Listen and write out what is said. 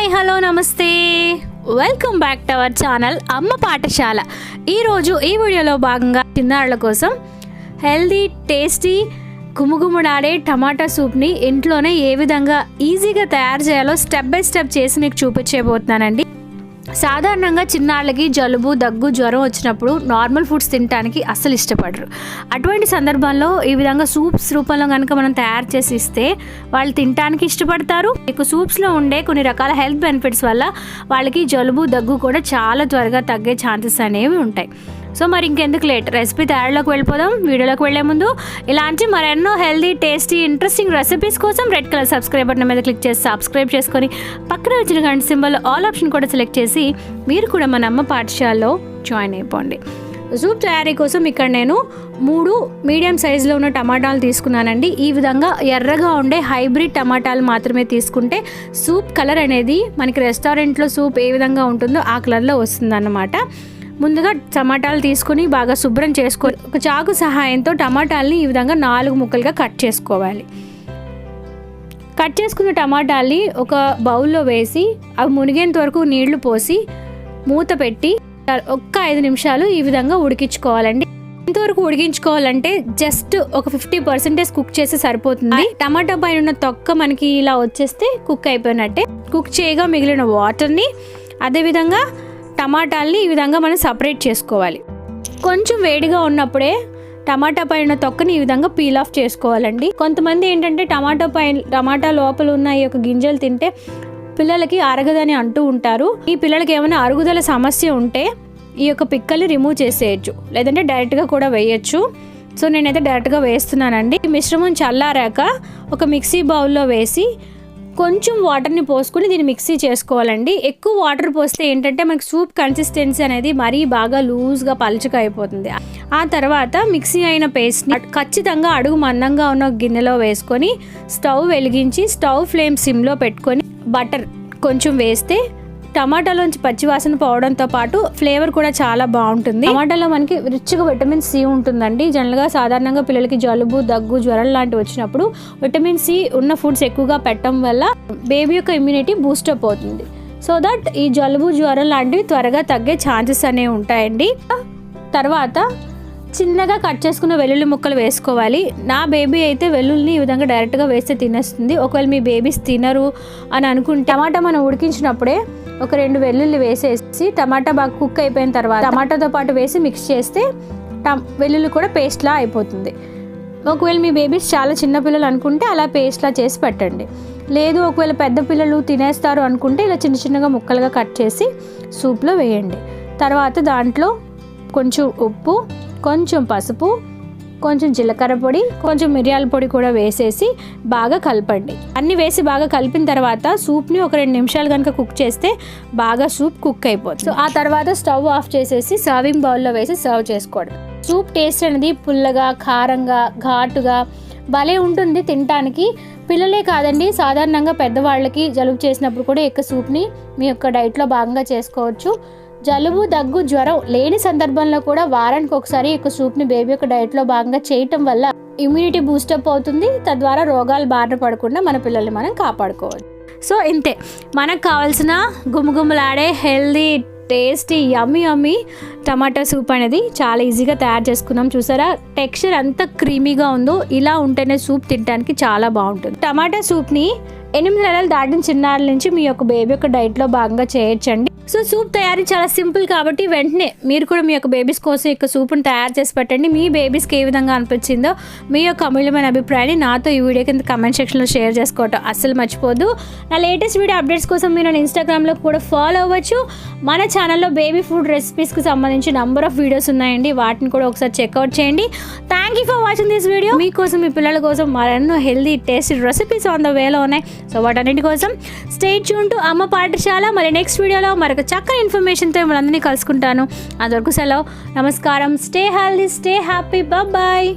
Hi hello నమస్తే, welcome back to our channel అమ్మ పాఠశాల. ఈరోజు ఈ వీడియోలో భాగంగా చిన్నారుల కోసం హెల్దీ టేస్టీ గుమగుమడాడే టమాటా సూప్ని ఇంట్లోనే ఏ విధంగా ఈజీగా తయారు చేయాలో స్టెప్ బై స్టెప్ చేసి మీకు చూపించబోతున్నానండి. సాధారణంగా చిన్నాళ్ళకి జలుబు దగ్గు జ్వరం వచ్చినప్పుడు నార్మల్ ఫుడ్స్ తినడానికి అస్సలు ఇష్టపడరు. అటువంటి సందర్భంలో ఈ విధంగా సూప్స్ రూపంలో కనుక మనం తయారు చేసి ఇస్తే వాళ్ళు తినడానికి ఇష్టపడతారు. మీకు సూప్స్లో ఉండే కొన్ని రకాల హెల్త్ బెనిఫిట్స్ వల్ల వాళ్ళకి జలుబు దగ్గు కూడా చాలా త్వరగా తగ్గే ఛాన్సెస్ అనేవి ఉంటాయి. సో మరి ఇంకెందుకు లేట్, రెసిపీ తయారీలోకి వెళ్ళిపోదాం. వీడియోలోకి వెళ్లే ముందు ఇలాంటి మరెన్నో హెల్దీ టేస్టీ ఇంట్రెస్టింగ్ రెసిపీస్ కోసం రెడ్ కలర్ సబ్స్క్రైబ్ బటన్ మీద క్లిక్ చేసి సబ్స్క్రైబ్ చేసుకొని పక్కన వచ్చిన గంట సింబల్ ఆల్ ఆప్షన్ కూడా సెలెక్ట్ చేసి మీరు కూడా మన అమ్మ పాఠశాలలో జాయిన్ అయిపోండి. సూప్ తయారీ కోసం ఇక్కడ నేను 3 మీడియం సైజులో ఉన్న టమాటాలు తీసుకున్నానండి. ఈ విధంగా ఎర్రగా ఉండే హైబ్రిడ్ టమాటాలు మాత్రమే తీసుకుంటే సూప్ కలర్ అనేది మనకి రెస్టారెంట్లో సూప్ ఏ విధంగా ఉంటుందో ఆ కలర్లో వస్తుందన్నమాట. ముందుగా టమాటాలు తీసుకొని బాగా శుభ్రం చేసుకొని ఒక చాకు సహాయంతో టమాటాలని ఈ విధంగా 4 ముక్కలుగా కట్ చేసుకోవాలి. కట్ చేసుకున్న టమాటాలని ఒక బౌల్లో వేసి అవి మునిగేంత వరకు నీళ్లు పోసి మూత పెట్టి ఒక్క 5 నిమిషాలు ఈ విధంగా ఉడికించుకోవాలండి. ఎంతవరకు ఉడికించుకోవాలంటే జస్ట్ ఒక 50% కుక్ చేస్తే సరిపోతుంది. టమాటా పైన ఉన్న తొక్క మనకి ఇలా వచ్చేస్తే కుక్ అయిపోయినట్టే. కుక్ చేయగా మిగిలిన వాటర్ని అదేవిధంగా టమాటాలని ఈ విధంగా మనం సపరేట్ చేసుకోవాలి. కొంచెం వేడిగా ఉన్నప్పుడే టమాటా పైన తొక్కని ఈ విధంగా పీల్ ఆఫ్ చేసుకోవాలండి. కొంతమంది ఏంటంటే టమాటా లోపల ఉన్న ఈ యొక్క గింజలు తింటే పిల్లలకి అరగదని అంటూ ఉంటారు. ఈ పిల్లలకి ఏమైనా అరుగుదల సమస్య ఉంటే ఈ యొక్క పిక్కల్ని రిమూవ్ చేసేయచ్చు, లేదంటే డైరెక్ట్గా కూడా వేయచ్చు. సో నేనైతే డైరెక్ట్గా వేస్తున్నానండి. ఈ మిశ్రమం చల్లారాక ఒక మిక్సీ బౌల్లో వేసి కొంచెం వాటర్ని పోసుకొని దీన్ని మిక్సీ చేసుకోవాలండి. ఎక్కువ వాటర్ పోస్తే ఏంటంటే మనకి సూప్ కన్సిస్టెన్సీ అనేది మరీ బాగా లూజ్గా పలుచగా అయిపోతుంది. ఆ తర్వాత మిక్సీ అయిన పేస్ట్ని ఖచ్చితంగా అడుగు మందంగా ఉన్న గిన్నెలో వేసుకొని స్టవ్ వెలిగించి స్టవ్ ఫ్లేమ్ సిమ్లో పెట్టుకొని బటర్ కొంచెం వేస్తే టమాటాలోంచి పచ్చివాసన పోవడంతో పాటు ఫ్లేవర్ కూడా చాలా బాగుంటుంది. టమాటాలో మనకి రిచ్గా విటమిన్ సి ఉంటుందండి. జనరల్గా సాధారణంగా పిల్లలకి జలుబు దగ్గు జ్వరం లాంటివి వచ్చినప్పుడు విటమిన్ సి ఉన్న ఫుడ్స్ ఎక్కువగా పెట్టడం వల్ల బేబీ యొక్క ఇమ్యూనిటీ బూస్టప్ అవుతుంది. సో దట్ ఈ జలుబు జ్వరం లాంటివి త్వరగా తగ్గే ఛాన్సెస్ అనేవి ఉంటాయండి. తర్వాత చిన్నగా కట్ చేసుకున్న వెల్లుల్లి ముక్కలు వేసుకోవాలి. నా బేబీ అయితే వెల్లుల్లిని ఈ విధంగా డైరెక్ట్గా వేస్తే తినేస్తుంది. ఒకవేళ మీ బేబీస్ తినరు అని అనుకుంటే టమాటా మనం ఉడికించినప్పుడే ఒక 2 వెల్లుల్లి వేసేసి టమాటా బాగా కుక్ అయిపోయిన తర్వాత టమాటాతో పాటు వేసి మిక్స్ చేస్తే వెల్లుల్లి కూడా పేస్ట్లా అయిపోతుంది. ఒకవేళ మీ బేబీస్ చాలా చిన్న పిల్లలు అనుకుంటే అలా పేస్ట్లా చేసి పెట్టండి. లేదు ఒకవేళ పెద్ద పిల్లలు తినేస్తారు అనుకుంటే ఇలా చిన్న చిన్నగా ముక్కలుగా కట్ చేసి సూప్లో వేయండి. తర్వాత దాంట్లో కొంచెం ఉప్పు, కొంచెం పసుపు, కొంచెం జీలకర్ర పొడి, కొంచెం మిరియాల పొడి కూడా వేసేసి బాగా కలపండి. అన్నీ వేసి బాగా కలిపిన తర్వాత సూప్ని ఒక 2 నిమిషాలు కనుక కుక్ చేస్తే బాగా సూప్ కుక్ అయిపోతుంది. సో ఆ తర్వాత స్టవ్ ఆఫ్ చేసేసి సర్వింగ్ బౌల్లో వేసి సర్వ్ చేసుకోవడం. సూప్ టేస్ట్ అనేది పుల్లగా, కారంగా, ఘాటుగా భలే ఉంటుంది తినడానికి. పిల్లలే కాదండి, సాధారణంగా పెద్దవాళ్ళకి జలుబు చేసినప్పుడు కూడా ఎక్కువ సూప్ని మీ యొక్క డైట్లో భాగంగా చేసుకోవచ్చు. జలుబు దగ్గు జ్వరం లేని సందర్భంలో కూడా వారానికి ఒకసారి ఈ యొక్క సూప్ని బేబీ యొక్క డైట్లో భాగంగా చేయటం వల్ల ఇమ్యూనిటీ బూస్టప్ అవుతుంది. తద్వారా రోగాలు బారిన పడకుండా మన పిల్లల్ని మనం కాపాడుకోవచ్చు. సో ఇంతే, మనకు కావాల్సిన గుమగుమలాడే healthy tasty yummy tomato soup అనేది చాలా ఈజీగా తయారు చేసుకున్నాం. చూసారా టెక్స్చర్ ఎంత క్రీమీగా ఉందో. ఇలా ఉంటేనే సూప్ తినడానికి చాలా బాగుంటుంది. టమాటా సూప్ని 8 నెలలు దాటిన చిన్నారుల నుంచి మీ యొక్క బేబీ యొక్క డైట్లో భాగంగా చేయొచ్చండి. సో సూప్ తయారీ చాలా సింపుల్ కాబట్టి వెంటనే మీరు కూడా మీ యొక్క బేబీస్ కోసం ఈ యొక్క సూప్ని తయారు చేసి పెట్టండి. మీ బేబీస్కి ఏ విధంగా అనిపించిందో మీ యొక్క అమూల్యమైన అభిప్రాయాన్ని నాతో ఈ వీడియో కింద కమెంట్ సెక్షన్లో షేర్ చేసుకోవటం అస్సలు మర్చిపోద్దు. నా లేటెస్ట్ వీడియో అప్డేట్స్ కోసం మీరు నన్ను ఇన్స్టాగ్రామ్లో కూడా ఫాలో అవ్వచ్చు. మన ఛానల్లో బేబీ ఫుడ్ రెసిపీస్కి సంబంధించి నంబర్ ఆఫ్ వీడియోస్ ఉన్నాయండి, వాటిని కూడా ఒకసారి చెక్అవుట్ చేయండి. Thank you for watching this video. మీకోసం మీ పిల్లల కోసం మరెన్నో healthy tasty recipes on the వేలో ఉన్నాయి. సో వాటన్నిటి కోసం స్టే ట్యూన్ టు అమ్మ పాఠశాల. మరి నెక్స్ట్ వీడియోలో మరొక చక్కని ఇన్ఫర్మేషన్తో మిమ్మల్ని అందరినీ కలుసుకుంటాను. అంతవరకు సెలవు, నమస్కారం. Stay healthy, stay happy, bye.